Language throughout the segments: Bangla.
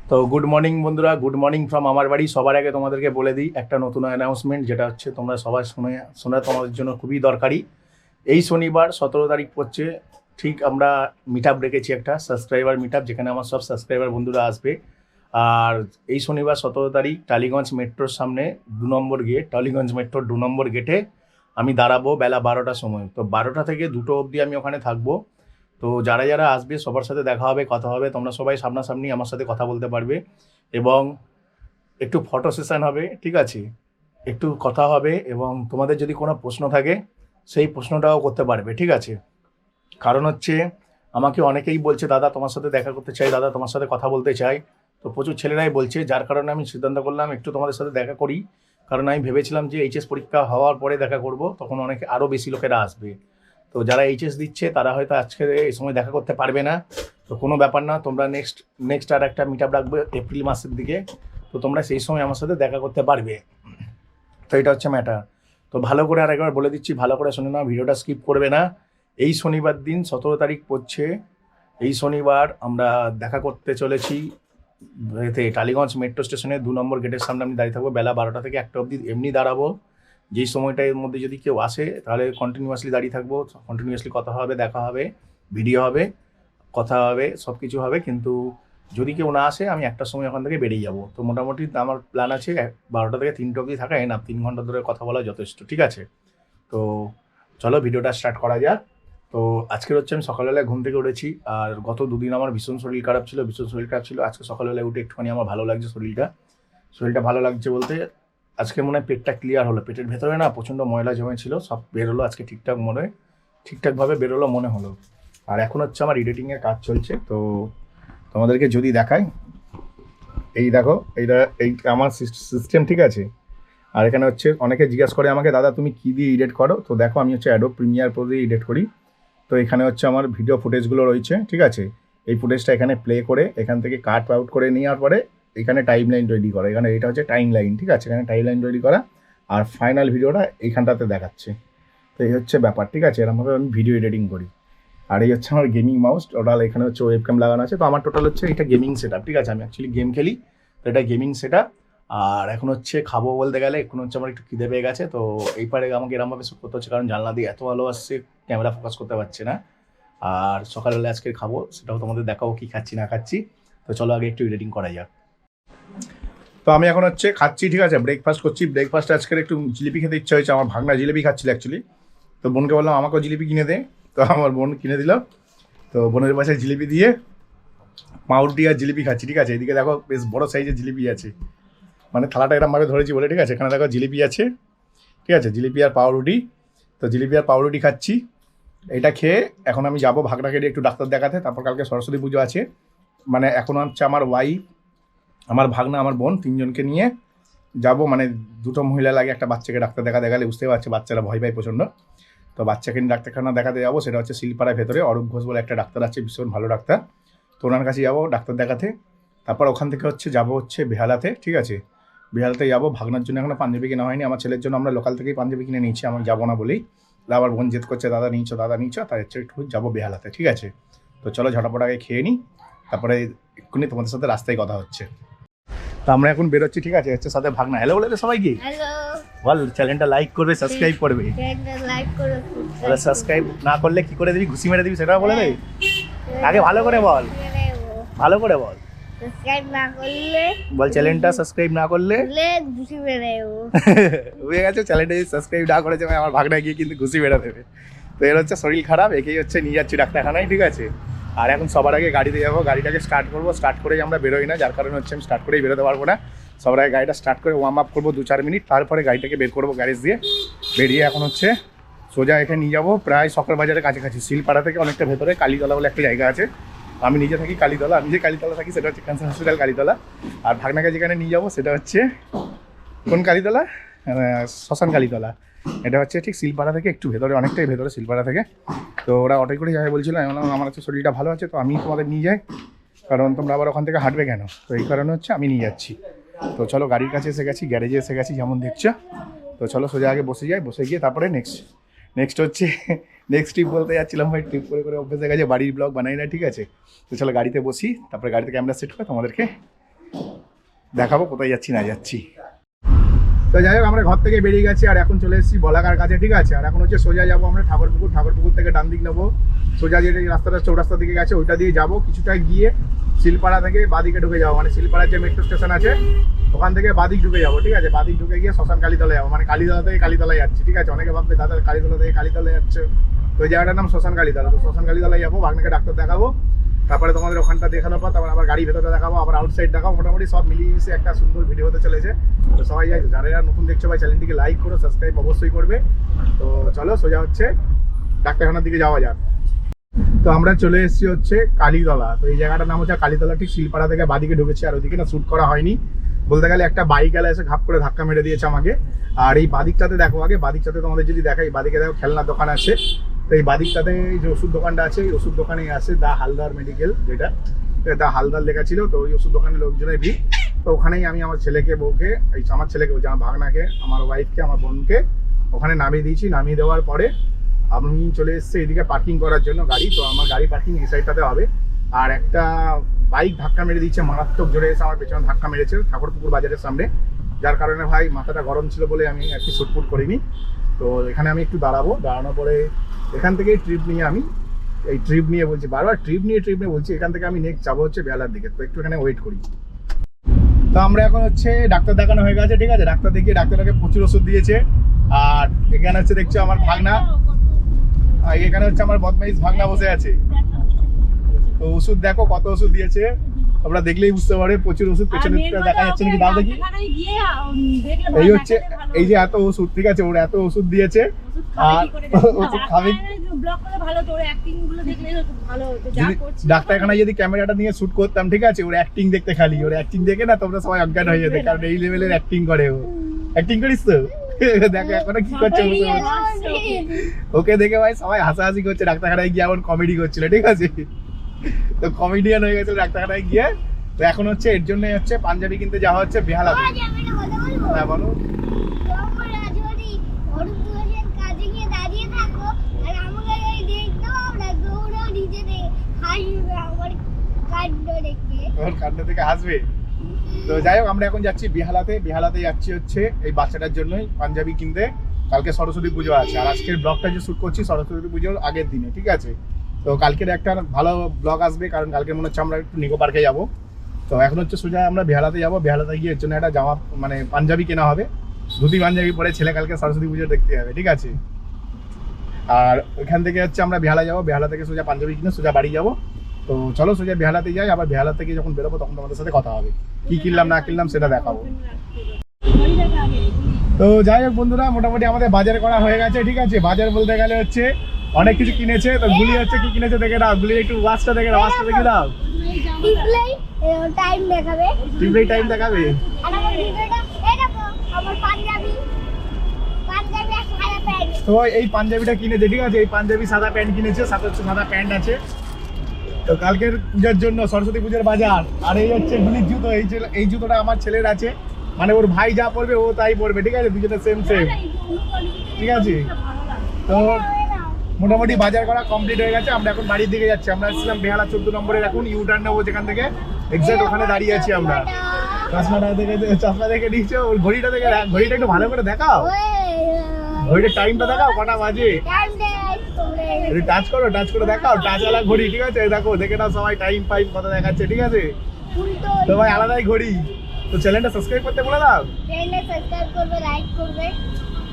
তো গুড মর্নিং বন্ধুরা, গুড মর্নিং ফ্রম আমার বাড়ি। সবার আগে তোমাদেরকে বলে দিই একটা নতুন অ্যানাউন্সমেন্ট, যেটা হচ্ছে তোমরা সবাই শোনা তোমাদের জন্য খুবই দরকারি। এই শনিবার 17 তারিখ পড়ছে, ঠিক আমরা মিট আপ রেখেছি, একটা সাবস্ক্রাইবার মিট আপ, যেখানে আমার সব সাবস্ক্রাইবার বন্ধুরা আসবে। আর এই শনিবার 17 তারিখ টালিগঞ্জ মেট্রোর সামনে 2 নম্বর গেট, টালিগঞ্জ মেট্রোর 2 নম্বর গেটে আমি দাঁড়াবো বেলা 12টার সময়। তো 12টা থেকে 2টো অবধি আমি ওখানে থাকবো। তো যারা যারা আসবে সবার সাথে দেখা হবে, কথা হবে, তোমরা সবাই সামনাসামনি আমার সাথে কথা বলতে পারবে এবং একটু ফটো সেশন হবে, ঠিক আছে, একটু কথা হবে এবং তোমাদের যদি কোনো প্রশ্ন থাকে সেই প্রশ্নটাও করতে পারবে, ঠিক আছে। কারণ হচ্ছে আমাকে অনেকেই বলছে দাদা তোমার সাথে দেখা করতে চাই, দাদা তোমার সাথে কথা বলতে চাই। তো প্রচুর ছেলেরাই বলছে, যার কারণে আমি সিদ্ধান্ত করলাম একটু তোমাদের সাথে দেখা করি। কারণ আমি ভেবেছিলাম যে এইচএস পরীক্ষা হওয়ার পরে দেখা করব, তখন অনেকে আরও বেশি লোকেরা আসবে। তো যারা এইচএস দিচ্ছে তারা হয়তো আজকে এই সময় দেখা করতে পারবে না। তো কোনো ব্যাপার না, তোমরা নেক্সট আর একটা মিট আপ রাখবে এপ্রিল মাসের দিকে। তো তোমরা সেই সময় আমার সাথে দেখা করতে পারবে। তো এটা হচ্ছে ম্যাটার। তো ভালো করে আর একবার বলে দিচ্ছি, ভালো করে শুনে নাও, ভিডিওটা স্কিপ করবে না। এই শনিবার দিন 17 তারিখ পড়ছে, এই শনিবার আমরা দেখা করতে চলেছি এতে টালিগঞ্জ মেট্রো স্টেশনে 2 নম্বর গেটের সামনে আমি দাঁড়িয়ে থাকবো বেলা 12টা থেকে 1টা অবধি। এমনি দাঁড়াবো, যেই সময়টার মধ্যে যদি কেউ আসে তাহলে কন্টিনিউয়াসলি দাঁড়িয়ে থাকবো, কন্টিনিউয়াসলি কথা হবে, দেখা হবে, ভিডিও হবে, কথা হবে, সব কিছু হবে। কিন্তু যদি কেউ না আসে আমি 1টার সময় ওখান থেকে বেরিয়ে যাবো। তো মোটামুটি আমার প্ল্যান আছে 12টা থেকে 3টে অবধি থাকা, এনাফ 3 ঘন্টা ধরে কথা বলা যথেষ্ট, ঠিক আছে। তো চলো ভিডিওটা স্টার্ট করা যাক। তো আজকের হচ্ছে আমি সকালবেলায় ঘুম থেকে উঠেছি, আর গত দুদিন আমার ভীষণ শরীর খারাপ ছিল। আজকে সকালবেলায় উঠে একটুখানি আমার ভালো লাগছে, শরীরটা ভালো লাগছে বলতে আজকে মনে হয় পেটটা ক্লিয়ার হলো। পেটের ভেতরে না প্রচণ্ড ময়লা জমেছিল, সব বেরোলো আজকে ঠিকঠাকভাবে বেরোলো মনে হলো। আর এখন হচ্ছে আমার এডিটিংয়ের কাজ চলছে। তো তোমাদেরকে যদি দেখাই, এই দেখো, এই আমার সিস্টেম, ঠিক আছে। আর এখানে হচ্ছে অনেকে জিজ্ঞাসা করে আমাকে, দাদা তুমি কী দিয়ে এডিট করো? তো দেখো, আমি হচ্ছে অ্যাডোব প্রিমিয়ার প্রো দিয়ে এডিট করি। তো এখানে হচ্ছে আমার ভিডিও ফুটেজগুলো রয়েছে, ঠিক আছে। এই ফুটেজটা এখানে প্লে করে এখান থেকে কাট আউট করে নেওয়ার পরে এখানে টাইম লাইন তৈরি করা, এখানে এটা হচ্ছে টাইম লাইন, ঠিক আছে, এখানে টাইম লাইন তৈরি করা। আর ফাইনাল ভিডিওটা এইখানটাতে দেখাচ্ছে। তো এই হচ্ছে ব্যাপার, ঠিক আছে। এরকমভাবে আমি ভিডিও এডিটিং করি। আর এই হচ্ছে আমার গেমিং মাউস, টোটাল এখানে হচ্ছে ওয়েবক্যাম লাগানো আছে। তো আমার টোটাল হচ্ছে এটা গেমিং সেট আপ, ঠিক আছে। আমি অ্যাকচুয়ালি গেম খেলি, তো এটা গেমিং সেট আপ। আর এখন হচ্ছে খাবো বলতে গেলে, এখন হচ্ছে আমার একটু খিদে পেয়ে গেছে। তো এই পারে আমাকে এরমভাবে শ্যুট করতে হচ্ছে, কারণ জানলা দিয়ে এত ভালো আসছে, ক্যামেরা ফোকাস করতে পারছে না। আর সকালবেলা আজকে খাবো, সেটাও তোমাদের দেখাবো কী খাচ্ছি না খাচ্ছি। তো চলো আগে একটু এডিটিং করা যাক। তো আমি এখন হচ্ছে খাচ্ছি, ঠিক আছে, ব্রেকফাস্ট করছি। ব্রেকফাস্টে আজকের একটু জিলিপি খেতে ইচ্ছা হয়েছে, আমার ভাগনা জিলিপি খাচ্ছিল অ্যাকচুয়ালি। তো বোনকে বললাম আমাকেও জিলিপি কিনে দে, তো আমার বোন কিনে দিল। তো বোনের বাসায় জিলিপি দিয়ে পাউরুটি আর জিলিপি খাচ্ছি, ঠিক আছে। এদিকে দেখো বেশ বড় সাইজের জিলিপি আছে, মানে থালাটা এরমভাবে ধরেছি বলে, ঠিক আছে। এখানে দেখো জিলিপি আছে, ঠিক আছে, জিলিপি আর পাউরুটি। তো জিলিপি আর পাউরুটি খাচ্ছি। এটা খেয়ে এখন আমি যাবো ভাগনাকে দিয়ে একটু ডাক্তার দেখাতে। তারপর কালকে সরস্বতী পুজো আছে, মানে এখন হচ্ছে আমার ওয়াইফ, আমার ভাগনা, আমার বোন, তিনজনকে নিয়ে যাব। মানে দুটো মহিলা লাগে একটা বাচ্চাকে ডাক্তার দেখালে, বুঝতে পারছে বাচ্চারা ভয় পায় প্রচণ্ড। তো বাচ্চাকে নিয়ে ডাক্তারখানা দেখাতে যাবো, সেটা হচ্ছে শিলপাড়ার ভেতরে অরূপ ঘোষ বলে একটা ডাক্তার আছে, ভীষণ ভালো ডাক্তার। তো ওনার কাছে যাবো ডাক্তার দেখাতে। তারপর ওখান থেকে হচ্ছে যাবো হচ্ছে বেহালাতে, ঠিক আছে। বেহালাতে যাবো, ভাগনার জন্য এখনো পাঞ্জাবি কেনা হয়নি, আমার ছেলের জন্য আমরা লোকাল থেকেই পাঞ্জাবি কিনে নিয়েছি, আমি যাবো না বলেই। আবার বোন জেদ করছে দাদা নিচ্ছ, তাই হচ্ছে একটু যাবো বেহালাতে, ঠিক আছে। তো চলো ঝটাপট আগে খেয়ে নিই, তারপরে এক্ষুনি তোমাদের সাথে রাস্তায় কথা হচ্ছে। তো আমরা এখন বেরোচ্ছি, ঠিক আছে। হচ্ছে সাথে ভাগনা হ্যালো বলে দে সবাইকে, বল চ্যানেলটা লাইক করবে, সাবস্ক্রাইব করবে। সাবস্ক্রাইব না করলে কি করে দিবি, ঘুষি মেরে দিবি, সেটাও বলে দে। আগে ভালো করে বল, ভালো করে বল। সাবস্ক্রাইব না করলে বল চ্যানেলটা সাবস্ক্রাইব না করলে ঘুষি মেরে দেবো। হয়ে গেছে, চ্যানেলটা সাবস্ক্রাইব না করেছে আমার ভাগনা গিয়ে কিন্তু ঘুষি মেরে দেবে। তো এর হচ্ছে শরীর খারাপ, একেই হচ্ছে নিয়ে যাচ্ছি ডাক্তারখানায়, ঠিক আছে। আর এখন সবার আগে গাড়িতে যাবো, গাড়িটাকে স্টার্ট করবো, স্টার্ট করেই আমরা বেরোই না, যার কারণে হচ্ছে আমি স্টার্ট করেই বেরোতে পারবো না। সবার আগে গাড়িটা স্টার্ট করে ওয়ার্ম আপ করবো 2-4 মিনিট, তারপরে গাড়িটাকে বের করবো গ্যারেজ দিয়ে। বেরিয়ে এখন হচ্ছে সোজা এখানে নিয়ে যাবো প্রায় সকাল বাজারের কাছাকাছি, শিলপাড়া থেকে অনেকটা ভেতরে কালীতলা বলে একটা জায়গা আছে। আমি নিজে থাকি কালীতলা, আমি যে কালীতলা থাকি সেটা হচ্ছে ক্যান্সার হসপিটাল কালীতলা। আর ভাগনাকে যেখানে নিয়ে যাবো সেটা হচ্ছে কোন কালীতলা, শ্মশান কালীতলা। এটা হচ্ছে ঠিক শিলপাড়া থেকে একটু ভেতরে, অনেকটাই ভেতরে শিলপাড়া থেকে। তো ওরা অটোই করে যাবে বলছিল, আমি বললাম আমার হচ্ছে শরীরটা ভালো আছে, তো আমি তোমাদের নিয়ে যাই, কারণ তোমরা আবার ওখান থেকে হাঁটবে কেন। তো এই কারণে হচ্ছে আমি নিয়ে যাচ্ছি। তো চলো গাড়ির কাছে এসে গেছি, গ্যারেজে এসে গেছি যেমন দেখছো। তো চলো সোজা আগে বসে যাই, বসে গিয়ে তারপরে নেক্সট হচ্ছে নেক্সট ট্রিপ বলতে যাচ্ছিলাম ভাই, ট্রিপ করে অভ্যেস হয়ে গেছে, বাড়ির ব্লগ বানাই না, ঠিক আছে। তো চলো গাড়িতে বসি, তারপরে গাড়িতে ক্যামেরা সেট করে তোমাদেরকে দেখাবো কোথায় যাচ্ছি না যাচ্ছি। তো যাই হোক, আমরা ঘর থেকে বেরিয়ে গেছি আর এখন চলে এসেছি বলাকার কাছে, ঠিক আছে। আর এখন হচ্ছে সোজা যাবো আমরা ঠাকুরপুকুর থেকে ডান দিক নেবো, সোজা যে রাস্তাটা চৌরাস্তা দিকে গেছে ওইটা দিয়ে যাবো, কিছুটা গিয়ে শিলপাড়া থেকে বাদিকে ঢুকে যাবো, মানে শিলপাড়ার যে মেট্রো স্টেশন আছে ওখান থেকে বাদিক ঢুকে যাবো, ঠিক আছে। বাদিক ঢুকে গিয়ে শ্মশান কালীতলা যাবো, মানে কালীতলা থেকে কালীতলায় যাচ্ছি, ঠিক আছে। অনেকে ভাববে দাদা কালীতলা থেকে কালীতলায় যাচ্ছে, তো ওই জায়গাটার নাম শ্মশান কালীতলা। তো শ্মশান কালীতলায় যাবো, ভাগ্নেকে ডাক্তার দেখাবো, তারপরে তোমাদের ওখানটা দেখানোর পর তারপর আবার গাড়ি ভেতরটা দেখাবো, আবার আউটসাইড দেখাবো, মোটামুটি সব মিলিয়ে মিশে একটা সুন্দর ভিডিও হতে চলেছে। তো সবাই যারা যারা নতুন দেখছো ভাই চ্যানেলটিকে লাইক করো, সাবস্ক্রাইব অবশ্যই করবে। তো চলো সোজা হচ্ছে ডাক্তারখানার দিকে যাওয়া যাক। তো আমরা চলে এসেছি হচ্ছে কালীতলা। তো এই জায়গাটার নাম হচ্ছে কালীতলা, ঠিক শিলপাড়া থেকে বাদিকে ঢুকেছি। আর ওইদিকে না শ্যুট করা হয়নি বলতে গেলে, একটা বাইক এলা এসে ঘাপ করে ধাক্কা মেরে দিয়েছে আমাকে। আর এই বাদিকটাতে দেখো, আগে বাদিকটাতে তোমাদের যদি দেখাই, বাদিকে দেখো খেলনার দোকান আছে। তো এই বাদিকটাতে যে ওষুধ দোকানটা আছে, এই ওষুধ দোকানে আছে দা হালদার মেডিকেল, যেটা দা হালদার লেখা ছিল। তো ওই ওষুধ দোকানের লোকজনের ভিড়। তো ওখানেই আমি আমার ছেলেকে বউকে, আমার ছেলেকে বলছি, আমার ভাগনাকে, আমার ওয়াইফকে, আমার বোনকে ওখানে নামিয়ে দিয়েছি। নামিয়ে দেওয়ার পরে আমি চলে এসেছি এদিকে পার্কিং করার জন্য গাড়ি। তো আমার গাড়ি পার্কিং এই সাইডটাতে হবে। আর একটা বাইক ধাক্কা মেরে দিচ্ছে, মারাত্মক জোরে এসে আমার পেছনে ধাক্কা মেরেছে ঠাকুরপুকুর বাজারের সামনে, যার কারণে ভাই মাথাটা গরম ছিল বলে আমি একটু শুটপুট করিনি। তো এখানে আমি একটু দাঁড়ানোর পরে এখান থেকে ট্রিপ নিয়ে আমি ট্রিপ নিয়ে বলছি, বারবার ট্রিপ নিয়ে বলছি, এখান থেকে আমি নেক্সট যাবো হচ্ছে বেহালার দিকে। তো একটু এখানে ওয়েট করি। তো আমরা এখন হচ্ছে ডাক্তার দেখানো হয়ে গেছে, ঠিক আছে। ডাক্তার দেখিয়ে ডাক্তারকে প্রচুর ওষুধ দিয়েছে। আর এখানে হচ্ছে দেখছো আমার ভাগনা, আর এখানে হচ্ছে আমার বদমাইশ ভাগনা বসে আছে। তো ওষুধ দেখো কত ওষুধ দিয়েছে, তোমরা দেখলেই বুঝতে পারবে। প্রচুর ওষুধ, পেছনে দেখা যাচ্ছে নাকি দাও দেখি। এই হচ্ছে এই যে এত ওষুধ, ঠিক আছে, ওরা এত ওষুধ দিয়েছে। আর ওষুধ খাবে ডাক্তারখানায় যদি ক্যামেরাটা নিয়ে শুট করতাম, ঠিক আছে, ওর অ্যাক্টিং দেখতে, খালি ওর অ্যাক্টিং দেখে না তোমরা সবাই অজ্ঞান হয়ে যেতে, কারণ এই লেভেলের অ্যাক্টিং করে ও। অ্যাক্টিং করিস তো দেখো এখনো কি করছে, ওকে দেখে ভাই সবাই হাসাহাসি করছে। ডাক্তারখানায় গিয়ে এমন কমেডি করছিল, ঠিক আছে। তো কমেডিয়ান হয়ে গেছিল ডাক্তারখানায় গিয়ে। তো এখন হচ্ছে এর জন্য হচ্ছে পাঞ্জাবি কিনতে যাওয়া হচ্ছে বেহালাতে। হ্যাঁ বলো। ওর কাণ্ড থেকে হাসবে। তো যাই হোক, আমরা এখন যাচ্ছি বেহালাতে যাচ্ছি হচ্ছে এই বাচ্চাটার জন্যই পাঞ্জাবি কিনতে। কালকে সরস্বতী পুজো আছে, আর আজকের ব্লগটা যে শুট করছি সরস্বতী পুজোর আগের দিনে, ঠিক আছে। তো কালকের একটা ভালো ব্লগ আসবে, কারণ কালকে মনে হচ্ছে আমরা একটু নিকো পার্কে যাবো। তো এখন হচ্ছে সোজা আমরা বেহালাতে যাবো। বেহালাতে গিয়ে এর জন্য একটা জামা, মানে পাঞ্জাবি কেনা হবে, ধুতি পাঞ্জাবি পরে ছেলে কালকে সরস্বতী পুজো দেখতে যাবে, ঠিক আছে। আর ওইখান থেকে হচ্ছে আমরা বেহালা যাবো, বেহালা থেকে সোজা পাঞ্জাবি কিনে সোজা বাড়ি যাবো। তো চলো সোজা বেহালাতে যাই, আবার বেহালা থেকে যখন বেরোবো তখন তোমাদের সাথে কথা হবে, কি কিনলাম না কিনলাম সেটা দেখাবো। তো যাই হোক বন্ধুরা, মোটামুটি আমাদের বাজার করা হয়ে গেছে, ঠিক আছে। বাজার বলতে গেলে হচ্ছে অনেক কিছু কিনেছে। তো গুলি হচ্ছে কি কিনেছে দেখে দাও, গুলি একটু ওয়াচটা দেখে দাও, ওয়াচটা দেখে দাও। টাইম দেখাবে, টিভি টাইম দেখাবে। আর আমার ভিডিওটা এই দেখো, আমার পাঞ্জাবি আর সাদা প্যান্ট। তো এই পাঞ্জাবিটা কিনেছে, ঠিক আছে। এই পাঞ্জাবি সাদা প্যান্ট কিনেছে, সাথে হচ্ছে সাদা প্যান্ট আছে। তো কালকের পূজার জন্য সরস্বতী পূজার বাজার। আর এই হচ্ছে গুলির জুতো, এই জুতোটা আমার ছেলের আছে, মানে ওর ভাই যা পরবে ও তাই পরবে, ঠিক আছে, দুজনে সেম, ঠিক আছে। তো মোটামুটি বাজার করা কমপ্লিট হয়ে গেছে। আমরা এখন বাড়ির দিকে যাচ্ছি। আমরা এসেছিলাম বেহালা 14 নম্বরের, এখন ইউটার্ন নেবো যেখান থেকে, এক্সাক্ট ওখানে দাঁড়িয়ে আছি আমরা। চশমা দেখে নিচ্ছ, ওর ঘড়িটা দেখে, ঘড়িটা একটু ভালো করে দেখাও, ঘড়িটার টাইমটা দেখাও কটা বাজে, টাচ করে দেখাও, টাচওয়ালা ঘড়ি, ঠিক আছে। দেখো দেখে নাও সবাই, টাইম কত দেখাচ্ছে, ঠিক আছে। তো ভাই আলাদাই ঘড়ি। তো চ্যানেলটা সাবস্ক্রাইব করতে বলে দাও, লাইক করবে।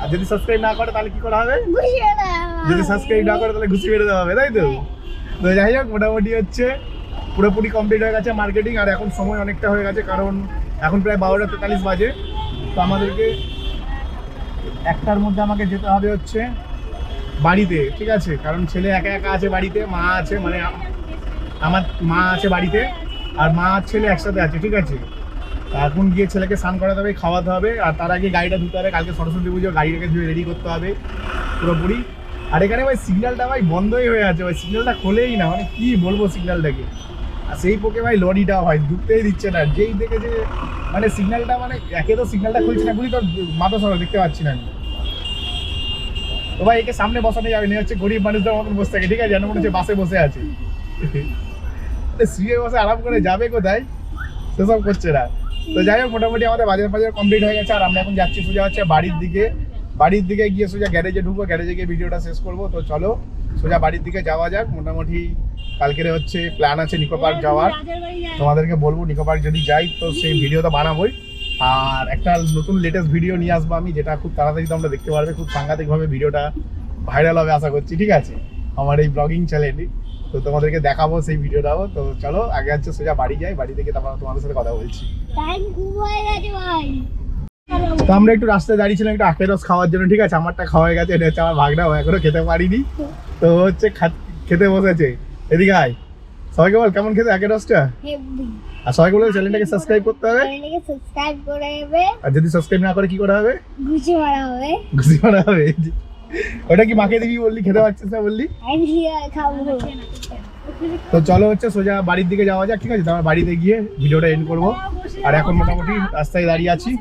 আর যদি সাবস্ক্রাইব না করে তাহলে কি করা হবে, যদি সাবস্ক্রাইব না করে তাহলে ঘুষি মেরে দেওয়া হবে, তাই তো। তো যাই হোক, মোটামুটি হচ্ছে পুরোপুরি কমপ্লিট হয়ে গেছে মার্কেটিং। আর এখন সময় অনেকটা হয়ে গেছে, কারণ এখন প্রায় 12:43 বাজে। তো আমাদেরকে 1টার মধ্যে আমাকে যেতে হবে হচ্ছে বাড়িতে, ঠিক আছে। কারণ ছেলে একা একা আছে বাড়িতে, মা আছে, মানে আমার মা আছে বাড়িতে, আর মা আর ছেলে একসাথে আছে, ঠিক আছে। এখন গিয়ে ছেলেকে স্নান করাতে হবে, খাওয়াতে হবে, আর তার আগে গাড়িটা ধুতে হবে। কালকে সরস্বতী পুজো, গাড়িটাকে ধুয়ে রেডি করতে হবে পুরোপুরি। আর এখানে ভাই সিগন্যালটা ভাই বন্ধই হয়ে আছে, ভাই সিগন্যালটা খোলেই না, মানে কি বলবো সিগন্যালটাকে। আর সেই পোকে ভাই লরিটা ভাই ঢুকতেই দিচ্ছে না, যেই দেখেছে মানে সিগন্যালটা, মানে একে তো সিগন্যালটা খুলছে না, গুলি তোর মাথা সরা দেখতে পাচ্ছি না আমি। তো ভাই একে সামনে বসানো যাবে না, হচ্ছে গরিব মানুষদের মতন বসে থাকে, ঠিক আছে, যেন মনে হচ্ছে বাসে বসে আছে। শুয়ে বসে আরাম করে যাবে কোথায়, সেসব করছে না। তো যাই হোক, মোটামুটি আমাদের বাজার কমপ্লিট হয়ে গেছে, আর আমরা এখন যাচ্ছি সোজা হচ্ছে বাড়ির দিকে গিয়ে সোজা গ্যারেজে ঢুকবো, গ্যারেজে গিয়ে ভিডিওটা শেষ করবো। তো চলো সোজা বাড়ির দিকে যাওয়া যাক। মোটামুটি কালকেরে হচ্ছে প্ল্যান আছে নিকো পার্ক যাওয়ার, তোমাদেরকে বলবো নিকো পার্ক যদি যাই তো সেই ভিডিও তো বানাবোই, আর একটা নতুন লেটেস্ট ভিডিও নিয়ে আসবো আমি, যেটা খুব তাড়াতাড়ি তোমরা দেখতে পারবে। খুব সাংঘাতিকভাবে ভিডিওটা ভাইরাল হবে আশা করছি, ঠিক আছে, আমার এই ব্লগিং চ্যানেলে। তো তোমাদেরকে দেখাবো সেই ভিডিওটাও। তো চলো আগে হচ্ছে সোজা বাড়ি যাই, বাড়ি থেকে তারপর তোমাদের সাথে কথা বলছি। টাইম খুব হয়ে গেছে ভাই। তো আমরা একটু রাস্তায় দাঁড়িয়েছিলাম একটু আখের রস খাওয়ার জন্য, ঠিক আছে, আমারটা খাওয়া হয়ে গেছে, এটা হচ্ছে আমার ভাগনা, ও এখনো খেতে পারিনি। তো হচ্ছে খেতে বসেছে, এদিকে আয়, সবাইকে বল কেমন খেতে আখের রসটা, হেভি। আর সবাইকে বলে চ্যানেলটাকে সাবস্ক্রাইব করতে হবে, চ্যানেলটাকে সাবস্ক্রাইব করে দেবে, আর যদি সাবস্ক্রাইব না করে কি করা হবে, ঘুষি মারা হবে। ঘুষি মারা হবে। ওটা কি মাকে দিবি বললি, খেতে পারছিস না বললি? আমি খাবো। তো চলো হচ্ছে সোজা বাড়ির দিকে যাওয়া যাক, ঠিক আছে, তারপর বাড়িতে গিয়ে ভিডিওটা এন্ড করবো। আর এখন মোটামুটি রাস্তায় দাঁড়িয়ে আছি,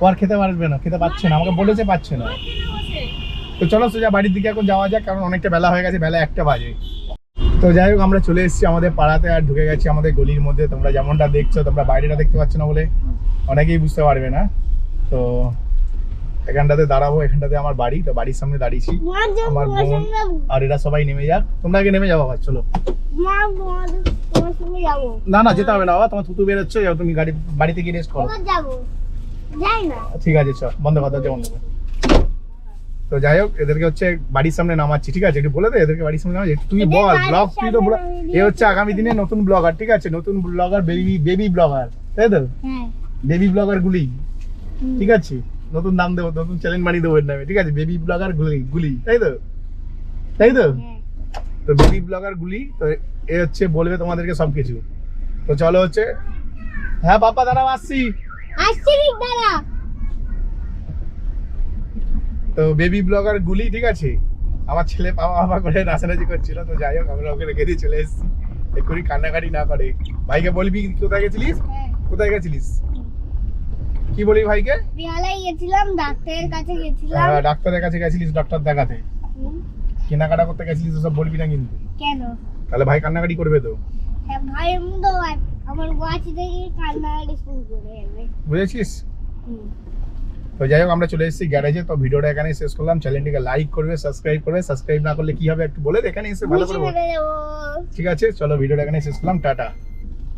ও আর খেতে পারবে না, খেতে পাচ্ছে না, আমাকে বলেছে পাচ্ছে না। তো চলো সোজা বাড়ির দিকে এখন যাওয়া যাক, কারণ অনেকটা বেলা হয়ে গেছে, বেলা 1টা বাজে। তো যাই হোক, আমরা চলে এসেছি আমাদের পাড়াতে, আর ঢুকে গেছি আমাদের গলির মধ্যে। তোমরা যেমনটা দেখছো, তোমরা বাইরেটা দেখতে পাচ্ছ না বলে অনেকেই বুঝতে পারবে না। তো এখানটাতে দাঁড়াবো, এখানটাতে আমার বাড়ি, তো বাড়ির সামনে দাঁড়িয়েছি, আমার বোন আর এরা সবাই নেমে যাক। তোমরা আগে নেমে যাবো, আবার চলো। মা তোমার সঙ্গে যাবো। না না, যেতে হবে না বাবা, তোমার থুতু বেরোচ্ছে, যাও তুমি বাড়িতে গিয়ে রেস্ট করো। এবার যাবো, যাই না। ঠিক আছে, চল, বন্ধ কর, দরজা বন্ধ কর। তো যাই হোক, এদেরকে হচ্ছে বাড়ির সামনে নামাচ্ছি, ঠিক আছে, একটু বলে দে এদেরকে বাড়ির সামনে নামাচ্ছি। তুই বল, ব্লগ তুই তো এ হচ্ছে আগামী দিনে নতুন ব্লগার, ঠিক আছে, নতুন ব্লগার, বেবি ব্লগার, তাই তো, হ্যাঁ। বেবি ব্লগার গুলি, ঠিক আছে, নতুন নাম দেবো, নতুন চ্যানেল বানিয়ে দেবো এর নামে, ঠিক আছে, বেবি ব্লগার গুলি, তাই তো, তাই তো। হ্যাঁ। তো বেবি ব্লগার গুলি, তো এ হচ্ছে বলবে তোমাদেরকে সবকিছু। তো চলো হচ্ছে, হ্যাঁ পাপা দাঁড়াও আসছি। আসছি দাদা। তো বেবি ব্লগার গুলি, ঠিক আছে, আমার ছেলে পাপা করে নাচানাচি করছিল। তো যাই হোক, আমরা ওকে রেখে দিয়ে চলে এসেছি, এক্ষুনি কান্নাকাটি না করে। ভাইকে বলবি কোথায় গেছিলিস, হ্যাঁ। কোথায় গেছিলিস, কি বলি ভাইকে? বিহালায় গেছিলাম, ডাক্তারের কাছে গেছিলাম। হ্যাঁ, ডাক্তারের কাছে গেছিলিস, ডাক্তার দেখাতে, হুম। কেনাকাটা করতে গেছিলিস, সব বলবি না কিন্তু, কেন? তাহলে ভাই কান্নাকাটি করবে তো, হ্যাঁ ভাই, এমন তো আমার ওয়াচ থেকে কান্নাকাটি শুরু করে যাবে। বুঝেছিস? হুম। তো যাই হোক, আমরা চলে এসেছি গ্যারেজে। তো ভিডিওটা এখানে শেষ করলাম, চ্যানেলটিকে লাইক করবে, সাবস্ক্রাইব করবে, সাবস্ক্রাইব না করলে কি হবে একটু বলে দে, এখানে এসে ভালো করে বল। ঘুষি মেরে দেবো। ঠিক আছে, চলো ভিডিওটা এখানে শেষ করলাম, টাটা।